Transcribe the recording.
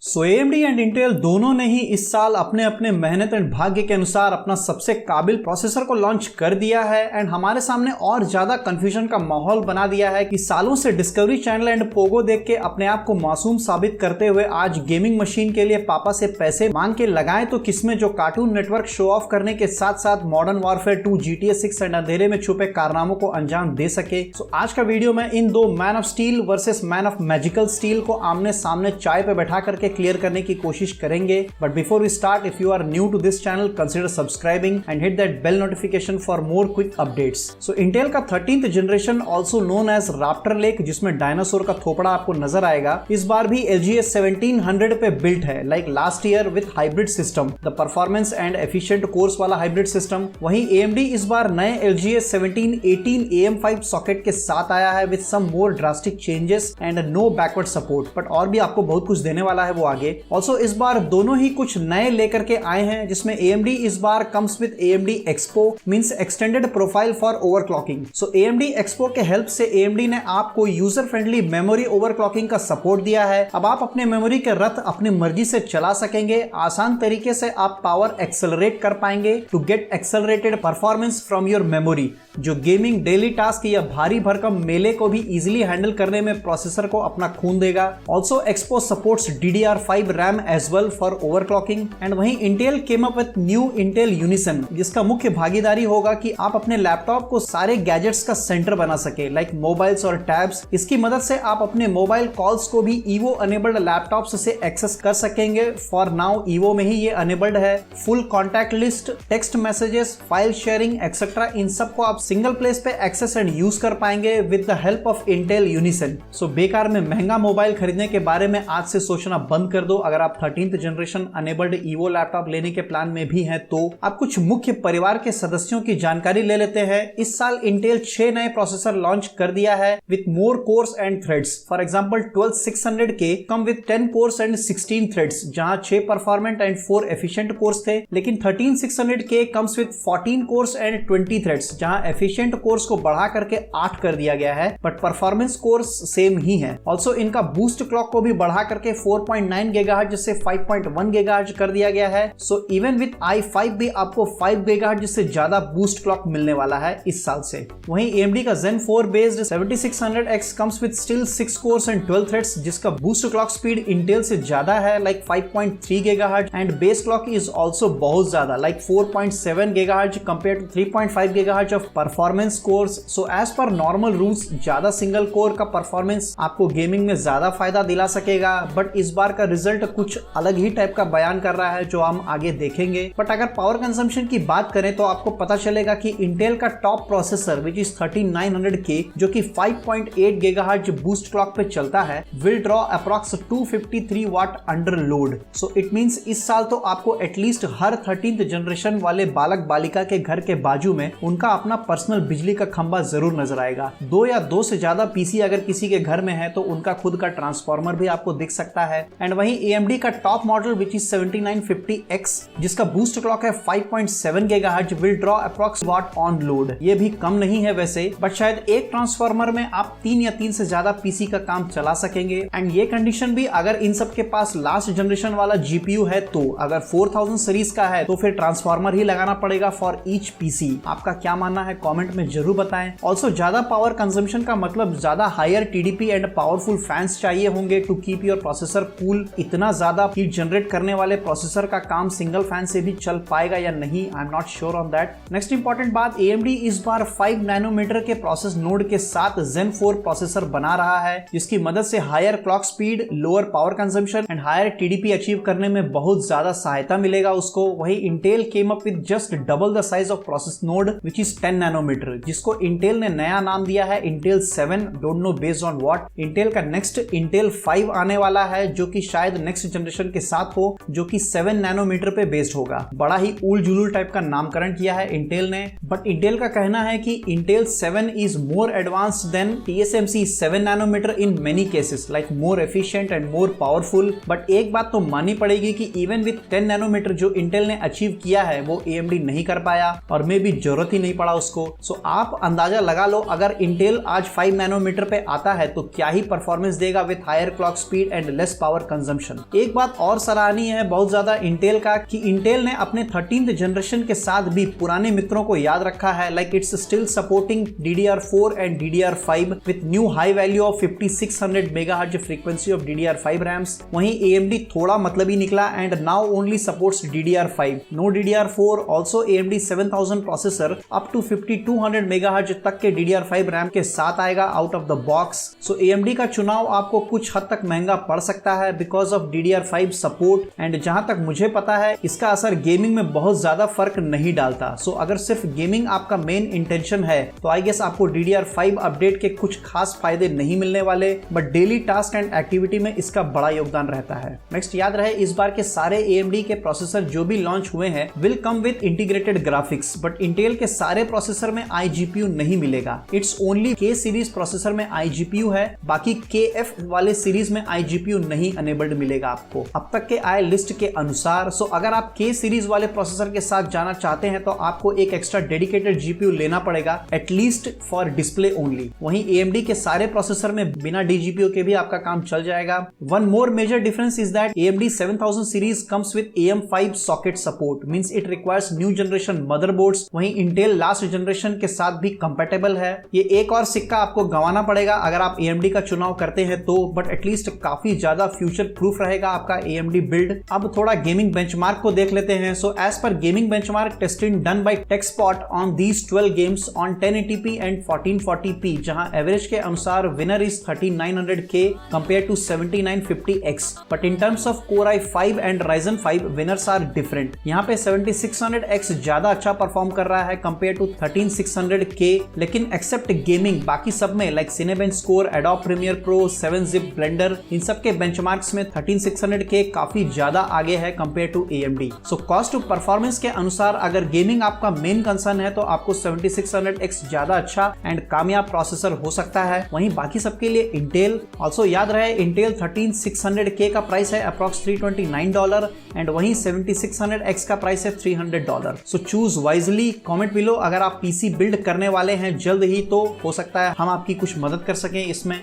AMD and Intel दोनों ने ही इस साल अपने अपने मेहनत एंड भाग्य के अनुसार अपना सबसे काबिल प्रोसेसर को लॉन्च कर दिया है एंड हमारे सामने और ज्यादा कंफ्यूजन का माहौल बना दिया है कि सालों से डिस्कवरी चैनल एंड पोगो देख के अपने आप को मासूम साबित करते हुए आज गेमिंग मशीन के लिए पापा से पैसे मांग के लगाएं तो किसमें जो कार्टून नेटवर्क शो ऑफ करने के साथ साथ मॉडर्न वॉरफेयर 2 GTA 6 एंड अंधेरे में छुपे कारनामों को अंजाम दे सके। आज का वीडियो में इन दो man of steel versus man of magical steel को आमने सामने चाय पे बैठा करके क्लियर करने की कोशिश करेंगे। But before we start, if you are new to this channel, consider subscribing and hit that bell notification for more quick updates. So Intel का 13th generation also known as Raptor Lake, जिसमें dinosaur का थोपड़ा आपको नजर आएगा, इस बार भी LGA 1700 पे बिल्ट है like last year with hybrid system, the performance and efficient course वाला हाइब्रिड सिस्टम। वहीं AMD इस बार नए LGA 1718 AM5 सॉकेट के साथ आया है with some more drastic changes and no backward support, but और भी आपको बहुत कुछ देने वाला है वो आगे। ऑल्सो इस बार दोनों ही कुछ नए लेकर के आए हैं, जिसमें AMD इस बार comes with AMD Expo, means extended profile for overclocking. So AMD Expo के हेल्प से AMD ने आपको यूजर फ्रेंडली मेमोरी ओवरक्लॉकिंग का सपोर्ट दिया है। अब आप अपने मेमोरी के रथ अपनी मर्जी से चला सकेंगे। आसान तरीके से आप पावर एक्सेलरेट कर पाएंगे to get accelerated performance from your memory, जो गेमिंग, डेली टास्क या भारी भरकम मेले को भी इजीली हैंडल करने में प्रोसेसर को अपना खून देगा। Also Expo supports DDR5 RAM as well for overclocking. And वहीं Intel came up with new Intel Unison, जिसका मुख्य भागीदारी होगा कि आप अपने लैपटॉप को सारे गैजेट्स का सेंटर बना सके लाइक मोबाइल्स और टैब्स। इसकी मदद से आप अपने मोबाइल कॉल्स को भी ईवो अनेबल्ड लैपटॉप से एक्सेस कर सकेंगे। फॉर नाउ ईवो में ही ये अनेबल्ड है। Full contact list, text messages, file sharing etcetera, इन सब को आप सिंगल प्लेस पे एक्सेस एंड यूज कर पाएंगे with the help of Intel Unison. So बेकार में महंगा मोबाइल खरीदने के बारे में आज से सोचना बंद कर दो। अगर आप 13th generation enabled evo laptop लेने के प्लान में भी हैं तो आप कुछ मुख्य परिवार के सदस्यों की जानकारी ले लेते हैं। इस साल इंटेल 6 नए प्रोसेसर लॉन्च कर दिया है with more course and threads. For example 12600K come with 10 course and 16 threads, जहां 6 परफॉर्मेंट एंड 4 एफिशिएंट कोर्स थे। लेकिन 13600K comes with 14 course and 20 threads, जहां एफिशिएंट कोर्स को बढ़ा करके 8 कर दिया गया है, बट परफॉर्मेंस कोर्स सेम ही है। ऑल्सो इनका बूस्ट क्लॉक को भी बढ़ा करके 4.9 GHz से 5.1 GHz कर दिया गया है। सो इवन विद i5 भी आपको 5 GHz से ज्यादा बूस्ट क्लॉक मिलने वाला है इस साल से। वहीं AMD का Zen 4 based 7600X comes with still 6 cores and 12 threads, जिसका बूस्ट क्लॉक स्पीड इंटेल से ज्यादा है like 5.3 GHz and base clock is also बहुत ज्यादा like 4.7 GHz compare to 3.5 GHz of performance cores. So as पर normal rules ज्यादा single core का performance आपको गेमिंग में ज्यादा फायदा दिला सकेगा, बट इस बार का रिजल्ट कुछ अलग ही टाइप का बयान कर रहा है जो हम आगे देखेंगे। बट अगर पावर कंजम्पशन की बात करें तो आपको पता चलेगा कि इंटेल का top processor which is 3900K, जो कि 5.8 GHz बूस्ट क्लॉक पे चलता है, will draw approx 253 watt under load. So it means इस साल तो आपको एटलीस्ट हर 13th जनरेशन वाले बालक बालिका के घर के बाजू में उनका अपना पर्सनल बिजली का खंभा जरूर नजर आएगा। 2 या 2 से ज्यादा पीसी अगर किसी के घर में है तो उनका खुद का ट्रांसफार्मर भी आपको दिख सकता है। एंड वहीं AMD का top model which is 7950X, जिसका बूस्ट क्लॉक है 5.7 GHz, will draw approx watt on load. ये भी कम नहीं है वैसे, बट शायद एक ट्रांसफार्मर में आप 3 या 3 से ज्यादा पीसी का काम चला सकेंगे। एंड ये कंडीशन भी अगर इन सब के पास लास्ट जनरेशन वाला GPU है तो। अगर 4000 सीरीज का है तो फिर ट्रांसफार्मर ही लगाना पड़ेगा फॉर ईच पीसी। आपका क्या मानना है कमेंट में जरूर बताएं। ऑल्सो ज्यादा पावर कंजम्पशन का मतलब ज्यादा higher TDP and powerful fans चाहिए होंगे to keep your processor cool. इतना ज्यादा हीट जनरेट करने वाले प्रोसेसर का काम सिंगल फैन से भी चल पाएगा या नहीं, I am not sure on that. Next important बात, AMD इस बार 5 नैनोमीटर के प्रोसेस नोड के साथ Zen 4 प्रोसेसर बना रहा है, जिसकी मदद से higher clock speed, lower power consumption and higher TDP achieve करने में बहुत ज्यादा सहायता मिलेगा उसको। वही Intel came up with just double the size of process node which is 10 nanometer, जिसको इंटेल ने नया नाम दिया है Intel 7, don't know based on what. Intel का नेक्स्ट इंटेल 5 आने वाला है, जो कि शायद नेक्स्ट जनरेशन के साथ हो, जो कि 7 नैनोमीटर पे बेस्ड होगा। बड़ा ही उल जुलूल टाइप का नामकरण किया है इंटेल ने, बट इंटेल का कहना है कि Intel 7 is more advanced than TSMC 7 nanometer in many cases, like more efficient and more powerful. But एक बात तो माननी पड़ेगी कि इवन विद 10 नैनोमीटर जो इंटेल ने अचीव किया है वो AMD नहीं कर पाया, और मे भी जरूरत ही नहीं पड़ा उसको। सो आप अंदाजा लगा लो, अगर इंटेल आज 5 नैनोमीटर पे आता है तो क्या ही परफॉर्मेंस देगा with higher clock speed and less power consumption. एक बात और सराहनीय है बहुत ज्यादा इंटेल का कि इंटेल ने अपने 13th जनरेशन के साथ भी पुराने मित्रों को याद रखा है, like it's still supporting DDR4 and DDR5 with new high value of 5600 megahertz frequency of DDR5 RAMs. वहीं AMD थोड़ा मतलबी निकला and now only supports DDR5, no DDR4। Also AMD 7000 processor up to 5200 megahertz तक के DDR5 RAM के साथ आएगा out of the box. So AMD का चुनाव आपको कुछ हद तक महंगा पड़ सकता है because of DDR5 support, and जहां तक मुझे पता है इसका असर गेमिंग में बहुत ज्यादा फर्क नहीं डालता। सो अगर सिर्फ गेमिंग आपका मेन इंटेंशन है तो आई गेस आपको DDR5 अपडेट के कुछ खास फायदे नहीं मिलने वाले, but daily task and activity में इसका बड़ा योगदान रहता है। नेक्स्ट याद रहे इस बार के सारे AMD के प्रोसेसर जो भी लॉन्च हुए हैं will come with integrated graphics, but Intel के सारे प्रोसेसर में iGPU नहीं मिलेगा। It's only K series processor में iGPU है, बाकी KF वाले सीरीज में iGPU नहीं अनेबल्ड मिलेगा आपको अब तक के आए लिस्ट के अनुसार। सो अगर आप K सीरीज वाले प्रोसेसर के साथ जाना चाहते हैं तो आपको एक एक्स्ट्रा डेडिकेटेड GPU लेना पड़ेगा, एटलीस्ट फॉर डिस्प्ले ओनली। वहीं AMD के सारे प्रोसेसर में बिना DGPU के भी आपका काम चल जाएगा। One more major difference is that AMD 7000 series comes with AM5 socket support, means it requires new generation motherboards. वहीं इंटेल लास्ट जनरेशन के साथ भी कंपैटिबल है। ये एक और सिक्का आपको गंवाना पड़ेगा अगर आप AMD का चुनाव करते हैं तो, बट एटलीस्ट काफी ज्यादा फ्यूचर प्रूफ रहेगा आपका AMD बिल्ड। अब थोड़ा गेमिंग बेंचमार्क को देख लेते हैं। सो एज पर gaming benchmark testing done by TechSpot on these 12 games on 1080p and 1440p, जहां एवरेज के अनुसार winner is 3900K compare to 7950X, but in terms of Core i5 and Ryzen 5 winners are different. यहाँ पे 7600X ज्यादा अच्छा perform कर रहा है कंपेयर टू 13600K, लेकिन एक्सेप्ट गेमिंग बाकी सब में like Cinebench Score, Adobe Premiere Pro, 7-Zip, Blender, इन सब के बेंचमार्क्स में 13600K काफी ज्यादा आगे है compare to AMD। So cost to performance के अनुसार अगर गेमिंग आपका मेन कंसर्न है तो आपको 7600X ज्यादा अच्छा एंड कामयाब प्रोसेसर हो सकता है। वहीं बाकी सबके लिए इंटेल। ऑल्सो याद रहे इंटेल 13600K का प्राइस है अप्रॉक्स $329 एंड वहीं 7600X का प्राइस है $300। So choose wisely. Comment below अगर आप PC बिल्ड करने वाले हैं जल्द ही तो हो सकता है हम आपकी कुछ मदद कर सकें इसमें।